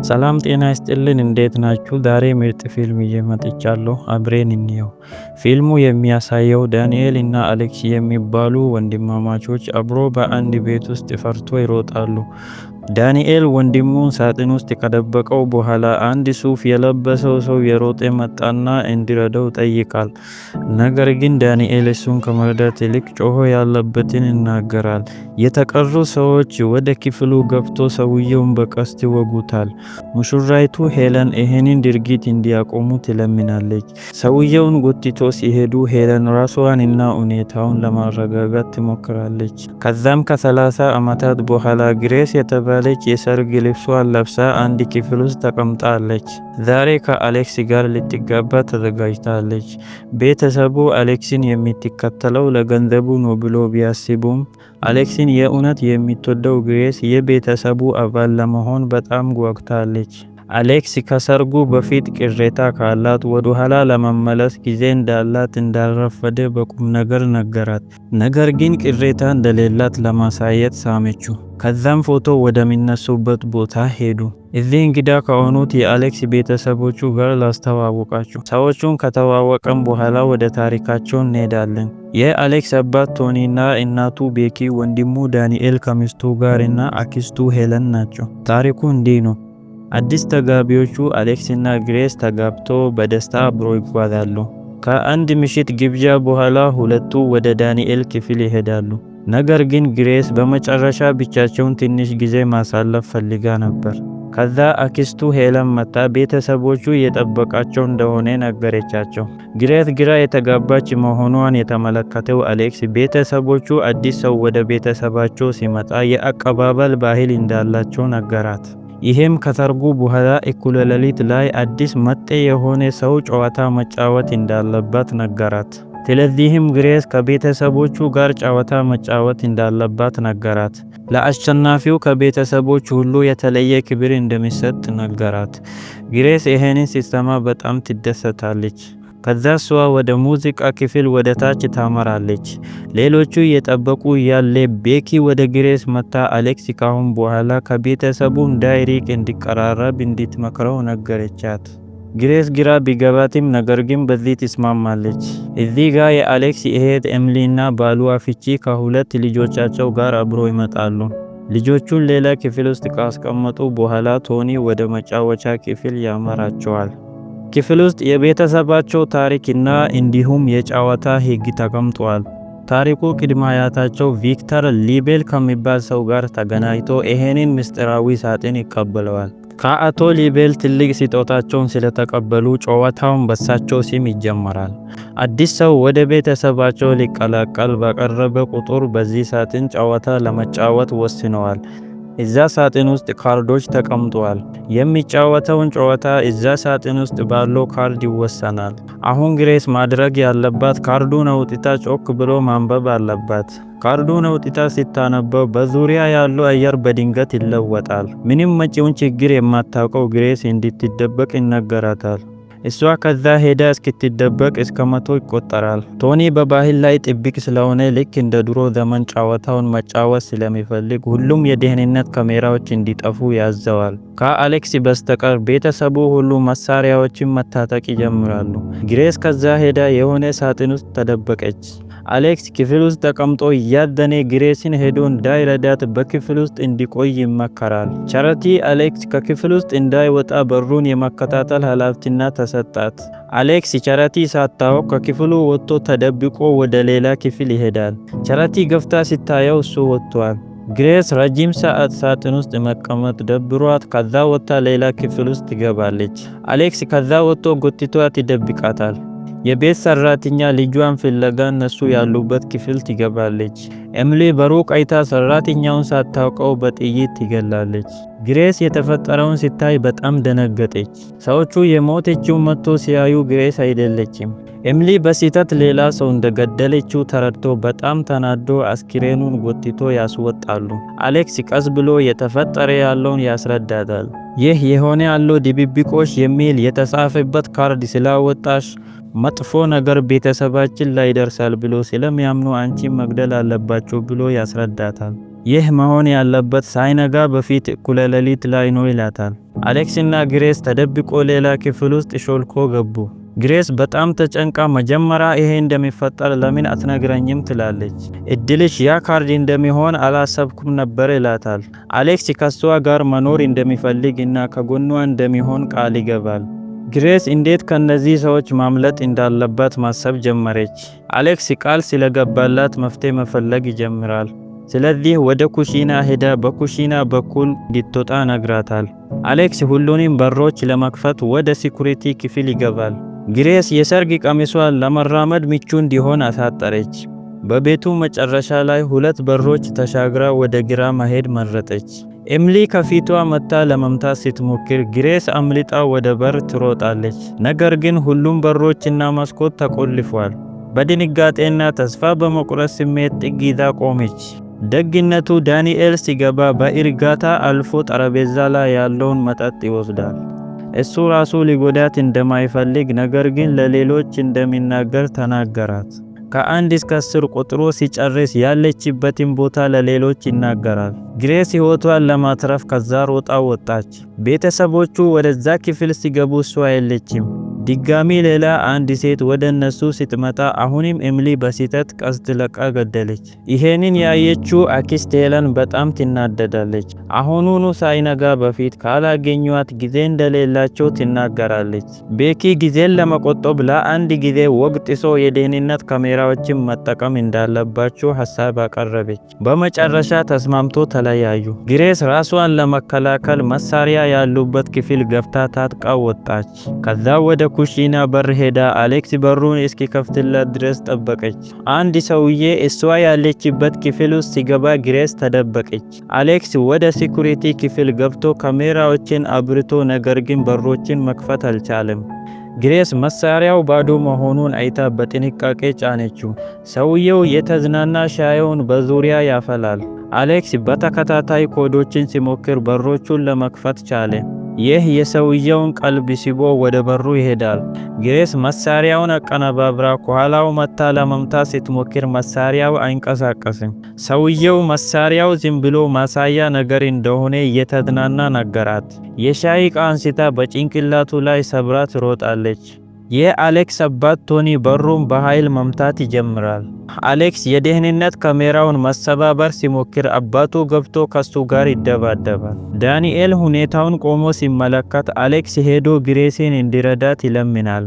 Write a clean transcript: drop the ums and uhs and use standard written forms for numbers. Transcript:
ሰላም ጤና ይስጥልን እንዴት ናችሁ? ዛሬ ምርጥ ፊልም ይዤ መጥቻለሁ። አብረን እንየው። ፊልሙ የሚያሳየው ዳንኤል እና አሌክስ የሚባሉ ወንድማማቾች አብሮ በአንድ ቤት ውስጥ ፈርቶ ይሮጣሉ። ዳንኤል ወንድሙን ሳጥን ውስጥ ከደበቀው በኋላ አንድ ሱፍ የለበሰው ሰው የሮጠ መጣና እንዲረዳው ጠይቃል። ነገር ግን ዳንኤል እሱን ከመርዳት ይልቅ ጮሆ ያለበትን ይናገራል። የተቀሩ ሰዎች ወደ ክፍሉ ገብቶ ሰውየውን በቀስት ይወጉታል። ሙሽራይቱ ሄለን ይህንን ድርጊት እንዲያቆሙ ትለምናለች። ሰውየውን ጎትቶ ሲሄዱ ሄለን ራሷንና ሁኔታውን ለማረጋጋት ትሞክራለች። ከዛም ከ30 ዓመታት በኋላ ግሬስ የተባለች የሰርግ ልብሷን ለብሳ አንድ ክፍል ውስጥ ተቀምጣለች። ዛሬ ከአሌክስ ጋር ልትጋባ ተዘጋጅታለች። ቤተሰቡ አሌክስን የምትከተለው ለገንዘቡ ነው ብሎ ቢያስቡም አሌክስን የእውነት የምትወደው ግሬስ የቤተሰቡ አባል ለመሆን በጣም ጓጉታለች። አሌክስ ከሰርጉ በፊት ቅሬታ ካላት ወደ ኋላ ለመመለስ ጊዜ እንዳላት እንዳልረፈደ በቁም ነገር ነገራት። ነገር ግን ቅሬታ እንደሌላት ለማሳየት ሳመችው። ከዛም ፎቶ ወደሚነሱበት ቦታ ሄዱ። እዚህ እንግዳ ከሆኑት የአሌክስ ቤተሰቦቹ ጋር ላስተዋወቃችሁ። ሰዎቹን ከተዋወቀም በኋላ ወደ ታሪካቸው እንሄዳለን። የአሌክስ አባት ቶኒና እናቱ ቤኪ፣ ወንድሙ ዳንኤል ከሚስቱ ጋርና አክስቱ ሄለን ናቸው። ታሪኩ እንዲህ ነው። አዲስ ተጋቢዎቹ አሌክስ እና ግሬስ ተጋብቶ በደስታ አብሮ ይጓዛሉ። ከአንድ ምሽት ግብዣ በኋላ ሁለቱ ወደ ዳንኤል ክፍል ይሄዳሉ። ነገር ግን ግሬስ በመጨረሻ ብቻቸውን ትንሽ ጊዜ ማሳለፍ ፈልጋ ነበር። ከዛ አክስቱ ሄለን መጣ ቤተሰቦቹ እየጠበቃቸው እንደሆነ ነገረቻቸው። ግሬስ ግራ የተጋባች መሆኗን የተመለከተው አሌክስ ቤተሰቦቹ አዲስ ሰው ወደ ቤተሰባቸው ሲመጣ የአቀባበል ባህል እንዳላቸው ነገራት። ይህም ከሰርጉ በኋላ እኩለ ሌሊት ላይ አዲስ መጤ የሆነ ሰው ጨዋታ መጫወት እንዳለባት ነገራት። ስለዚህም ግሬስ ከቤተሰቦቹ ጋር ጨዋታ መጫወት እንዳለባት ነገራት። ለአሸናፊው ከቤተሰቦች ሁሉ የተለየ ክብር እንደሚሰጥ ነገራት። ግሬስ ይህንን ሲሰማ በጣም ትደሰታለች። ከዛ እሷ ወደ ሙዚቃ ክፍል ወደ ታች ታመራለች። ሌሎቹ እየጠበቁ ያለ ቤኪ ወደ ግሬስ መታ አሌክስ ካሁን በኋላ ከቤተሰቡ እንዳይርቅ እንዲቀራረብ እንድትመክረው ነገረቻት። ግሬስ ግራ ቢገባትም ነገር ግን በዚህ ትስማማለች። እዚህ ጋር የአሌክስ እህት ኤምሊ እና ባሏ ፍቺ ከሁለት ልጆቻቸው ጋር አብሮ ይመጣሉ። ልጆቹን ሌላ ክፍል ውስጥ ካስቀመጡ በኋላ ቶኒ ወደ መጫወቻ ክፍል ያመራቸዋል። ክፍል ውስጥ የቤተሰባቸው ታሪክና እንዲሁም የጨዋታ ህግ ተቀምጧል። ታሪኩ ቅድመ አያታቸው ቪክተር ሊቤል ከሚባል ሰው ጋር ተገናኝቶ ይሄንን ምስጢራዊ ሳጥን ይቀበለዋል። ከአቶ ሊቤል ትልቅ ስጦታቸውን ስለተቀበሉ ጨዋታውን በሳቸው ስም ይጀመራል። አዲስ ሰው ወደ ቤተሰባቸው ሊቀላቀል በቀረበ ቁጥር በዚህ ሳጥን ጨዋታ ለመጫወት ወስነዋል። እዛ ሳጥን ውስጥ ካርዶች ተቀምጠዋል። የሚጫወተውን ጨዋታ እዛ ሳጥን ውስጥ ባለው ካርድ ይወሰናል። አሁን ግሬስ ማድረግ ያለባት ካርዱን አውጥታ ጮክ ብሎ ማንበብ አለባት። ካርዱን አውጥታ ስታነበው በዙሪያ ያለው አየር በድንገት ይለወጣል። ምንም መጪውን ችግር የማታውቀው ግሬስ እንድትደበቅ ይነገራታል። እሷ ከዛ ሄዳ እስክትደበቅ እስከ 100 ይቆጠራል። ቶኒ በባህል ላይ ጥብቅ ስለሆነ ልክ እንደ ድሮ ዘመን ጨዋታውን መጫወት ስለሚፈልግ ሁሉም የደህንነት ካሜራዎች እንዲጠፉ ያዘዋል። ከአሌክስ በስተቀር ቤተሰቡ ሁሉ መሳሪያዎችን መታጠቅ ይጀምራሉ። ግሬስ ከዛ ሄዳ የሆነ ሳጥን ውስጥ ተደበቀች። አሌክስ ክፍል ውስጥ ተቀምጦ እያደነ ግሬስን ሄዶ እንዳይረዳት በክፍል ውስጥ እንዲቆይ ይመከራል። ቻሪቲ አሌክስ ከክፍል ውስጥ እንዳይወጣ በሩን የመከታተል ኃላፊነት ተሰጣት። አሌክስ ቻሪቲ ሳታውቅ ከክፍሉ ወጥቶ ተደብቆ ወደ ሌላ ክፍል ይሄዳል። ቻሪቲ ገፍታ ሲታየው እሱ ወጥቷል። ግሬስ ረጅም ሰዓት ሳጥን ውስጥ መቀመጥ ደብሯት ከዛ ወጥታ ሌላ ክፍል ውስጥ ትገባለች። አሌክስ ከዛ ወጥቶ ጎትቷት ይደብቃታል። የቤት ሰራተኛ ልጇን ፍለጋ እነሱ ያሉበት ክፍል ትገባለች። ኤምሊ በሩቅ አይታ ሰራተኛውን ሳታውቀው በጥይት ትገላለች። ግሬስ የተፈጠረውን ሲታይ በጣም ደነገጠች። ሰዎቹ የሞተችው መጥቶ ሲያዩ ግሬስ አይደለችም። ኤምሊ በስህተት ሌላ ሰው እንደገደለችው ተረድቶ በጣም ተናዶ አስክሬኑን ጎትቶ ያስወጣሉ። አሌክስ ቀስ ብሎ የተፈጠረ ያለውን ያስረዳታል። ይህ የሆነ ያለው ድብብቆሽ የሚል የተጻፈበት ካርድ ስላወጣሽ መጥፎ ነገር ቤተሰባችን ላይ ይደርሳል ብሎ ስለሚያምኑ አንቺን መግደል አለባቸው ብሎ ያስረዳታል። ይህ መሆን ያለበት ሳይነጋ በፊት እኩለ ሌሊት ላይ ነው ይላታል። አሌክስ እና ግሬስ ተደብቆ ሌላ ክፍል ውስጥ ሾልኮ ገቡ። ግሬስ በጣም ተጨንቃ መጀመሪያ ይሄ እንደሚፈጠር ለምን አትነግረኝም ትላለች። እድልሽ ያ ካርድ እንደሚሆን አላሰብኩም ነበር ይላታል። አሌክስ ከሷ ጋር መኖር እንደሚፈልግ እና ከጎኗ እንደሚሆን ቃል ይገባል። ግሬስ እንዴት ከነዚህ ሰዎች ማምለጥ እንዳለባት ማሰብ ጀመረች። አሌክስ ቃል ስለገባላት መፍትሄ መፈለግ ይጀምራል። ስለዚህ ወደ ኩሺና ሄዳ በኩሺና በኩል እንድትወጣ ነግራታል። አሌክስ ሁሉንም በሮች ለመክፈት ወደ ሲኩሪቲ ክፍል ይገባል። ግሬስ የሰርግ ቀሚሷን ለመራመድ ምቹ እንዲሆን አሳጠረች። በቤቱ መጨረሻ ላይ 2 በሮች ተሻግራ ወደ ግራ መሄድ መረጠች። ኤምሊ ከፊቷ መታ ለመምታት ስትሞክር ግሬስ አምልጣ ወደ በር ትሮጣለች። ነገር ግን ሁሉም በሮችና መስኮት ተቆልፏል። በድንጋጤና ተስፋ በመቁረጥ ስሜት ጥግ ይዛ ቆመች። ደግነቱ ዳንኤል ሲገባ በእርጋታ አልፎ ጠረጴዛ ላይ ያለውን መጠጥ ይወስዳል። እሱ ራሱ ሊጎዳት እንደማይፈልግ ነገር ግን ለሌሎች እንደሚናገር ተናገራት። ከ1 እስከ 10 ቆጥሮ ሲጨርስ ያለችበትን ቦታ ለሌሎች ይናገራል። ግሬስ ሕይወቷን ለማትረፍ ከዛ ሮጣ ወጣች። ቤተሰቦቹ ወደዛ ክፍል ሲገቡ እሷ የለችም። ድጋሚ ሌላ አንድ ሴት ወደ እነሱ ስትመጣ አሁንም ኤምሊ በስህተት ቀስት ለቃ ገደለች። ይሄንን ያየችው አክስት ሄለን በጣም ትናደዳለች። አሁኑኑ ሳይነጋ በፊት ካላገኟት ጊዜ እንደሌላቸው ትናገራለች። ቤኪ ጊዜን ለመቆጠብ ለአንድ ጊዜ ወግ ጥሶ የደህንነት ካሜራዎችን መጠቀም እንዳለባቸው ሀሳብ አቀረበች። በመጨረሻ ተስማምቶ ተለያዩ። ግሬስ ራሷን ለመከላከል መሳሪያ ያሉበት ክፍል ገብታ ታጥቃ ወጣች። ከዛ ወደ ኩሺና በር ሄዳ አሌክስ በሩን እስኪከፍትላት ድረስ ጠበቀች። አንድ ሰውዬ እሷ ያለችበት ክፍል ውስጥ ሲገባ ግሬስ ተደበቀች። አሌክስ ወደ ሲኩሪቲ ክፍል ገብቶ ካሜራዎችን አብርቶ ነገር ግን በሮችን መክፈት አልቻለም። ግሬስ መሳሪያው ባዶ መሆኑን አይታ በጥንቃቄ ጫነችው። ሰውየው የተዝናና ሻዩን በዙሪያ ያፈላል። አሌክስ በተከታታይ ኮዶችን ሲሞክር በሮቹን ለመክፈት ቻለ። ይህ የሰውየውን ቀልብ ስቦ ወደ በሩ ይሄዳል። ግሬስ መሳሪያውን አቀነባብራ ከኋላው መታ ለመምታት ስትሞክር መሳሪያው አይንቀሳቀስም። ሰውየው መሳሪያው ዝም ብሎ ማሳያ ነገር እንደሆነ እየተዝናና ነገራት። የሻይ ዕቃ አንስታ በጭንቅላቱ ላይ ሰብራ ትሮጣለች። የአሌክስ አባት ቶኒ በሩን በኃይል መምታት ይጀምራል። አሌክስ የደህንነት ካሜራውን ማሰባበር ሲሞክር አባቱ ገብቶ ከሱ ጋር ይደባደባል። ዳንኤል ሁኔታውን ቆሞ ሲመለከት አሌክስ ሄዶ ግሬስን እንዲረዳት ይለምናል።